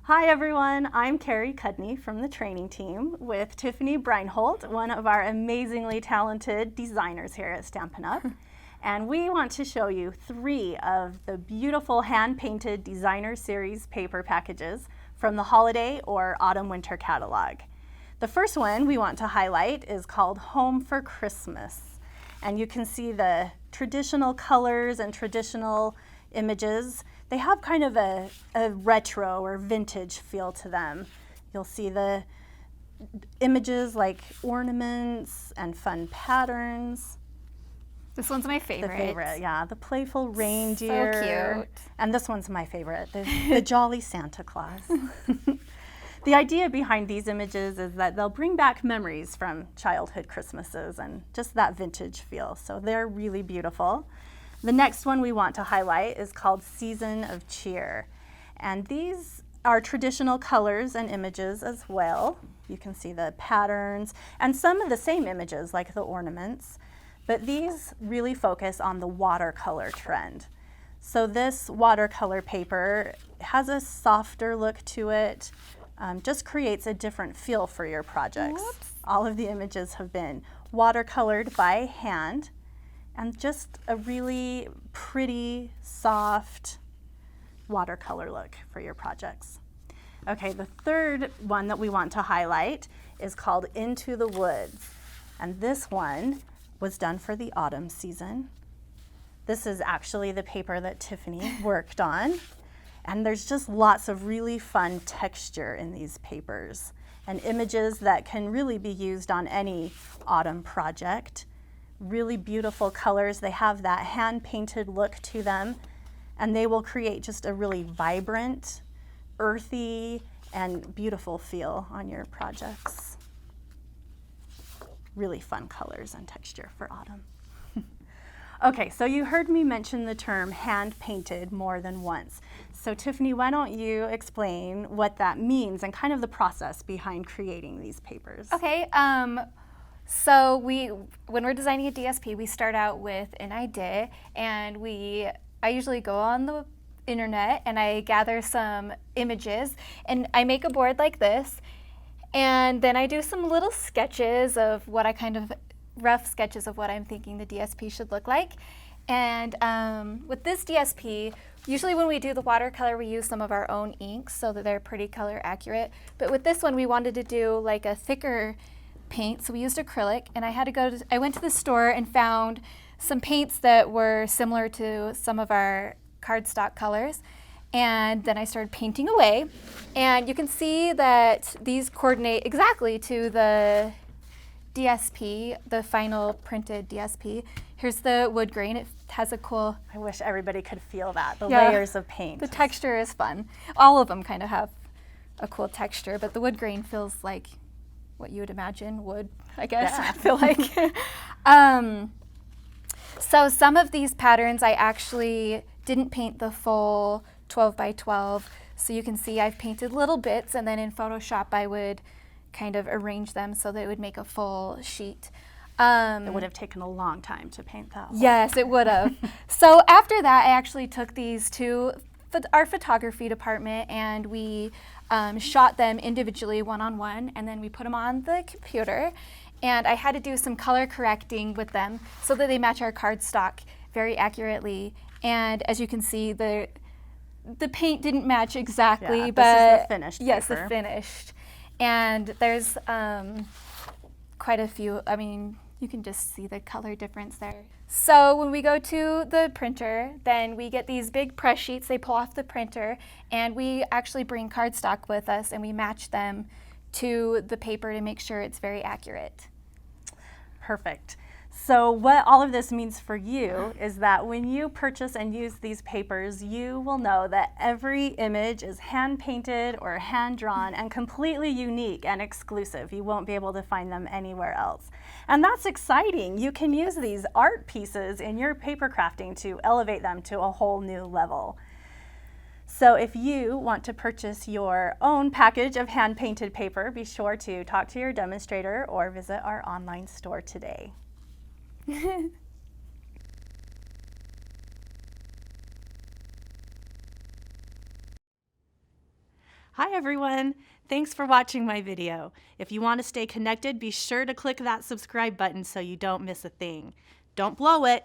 Hi everyone, I'm Carrie Cudney from the training team with Tiffany Breinholt, one of our amazingly talented designers here at Stampin' Up. And we want to show you 3 of the beautiful hand-painted designer series paper packages from the holiday or autumn-winter catalog. The first one we want to highlight is called Home for Christmas. And you can see the traditional colors and traditional images. They have kind of a retro or vintage feel to them. You'll see the images like ornaments and fun patterns. This one's my favorite. The favorite, yeah. The playful reindeer. So cute. And this one's my favorite, the jolly Santa Claus. The idea behind these images is that they'll bring back memories from childhood Christmases and just that vintage feel. So they're really beautiful. The next one we want to highlight is called Season of Cheer. And these are traditional colors and images as well. You can see the patterns and some of the same images like the ornaments, but these really focus on the watercolor trend. So this watercolor paper has a softer look to it, just creates a different feel for your projects. Whoops. All of the images have been watercolored by hand, and just a really pretty, soft watercolor look for your projects. Okay, the third one that we want to highlight is called Into the Woods. And this one was done for the autumn season. This is actually the paper that Tiffany worked on. And there's just lots of really fun texture in these papers and images that can really be used on any autumn project. Really beautiful colors. They have that hand-painted look to them, and they will create just a really vibrant, earthy, and beautiful feel on your projects. Really fun colors and texture for autumn. Okay, so you heard me mention the term hand-painted more than once. So Tiffany, why don't you explain what that means and kind of the process behind creating these papers? Okay, so when we're designing a DSP, we start out with an idea, and I usually go on the internet and I gather some images, and I make a board like this, and then I do some little sketches of what rough sketches of what I'm thinking the DSP should look like. And with this DSP, usually when we do the watercolor, we use some of our own inks so that they're pretty color accurate. But with this one, we wanted to do like a thicker paint, so we used acrylic, and I went to the store and found some paints that were similar to some of our cardstock colors, and then I started painting away, and you can see that these coordinate exactly to the DSP, the final printed DSP. Here's the wood grain. It has a cool... I wish everybody could feel that, the Yeah, layers of paint. The texture is fun. All of them kind of have a cool texture, but the wood grain feels like what you would imagine wood, I guess. Yeah. I feel like. So some of these patterns I actually didn't paint the full 12 by 12. So you can see I've painted little bits, and then in Photoshop I would kind of arrange them so that it would make a full sheet. It would have taken a long time to paint that whole. Yes, it would have. So after that, I actually took these to our photography department, and we shot them individually one-on-one, and then we put them on the computer, and I had to do some color correcting with them so that they match our cardstock very accurately. And as you can see, the paint didn't match exactly, Yeah, but this is the finished yes, paper. the finished. And there's quite a few. I mean, you can just see the color difference there. So when we go to the printer, then we get these big press sheets. They pull off the printer, and we actually bring cardstock with us, and we match them to the paper to make sure it's very accurate. Perfect. So what all of this means for you is that when you purchase and use these papers, you will know that every image is hand-painted or hand-drawn and completely unique and exclusive. You won't be able to find them anywhere else. And that's exciting. You can use these art pieces in your paper crafting to elevate them to a whole new level. So if you want to purchase your own package of hand-painted paper, be sure to talk to your demonstrator or visit our online store today. Hi everyone! Thanks for watching my video. If you want to stay connected, be sure to click that subscribe button so you don't miss a thing. Don't blow it.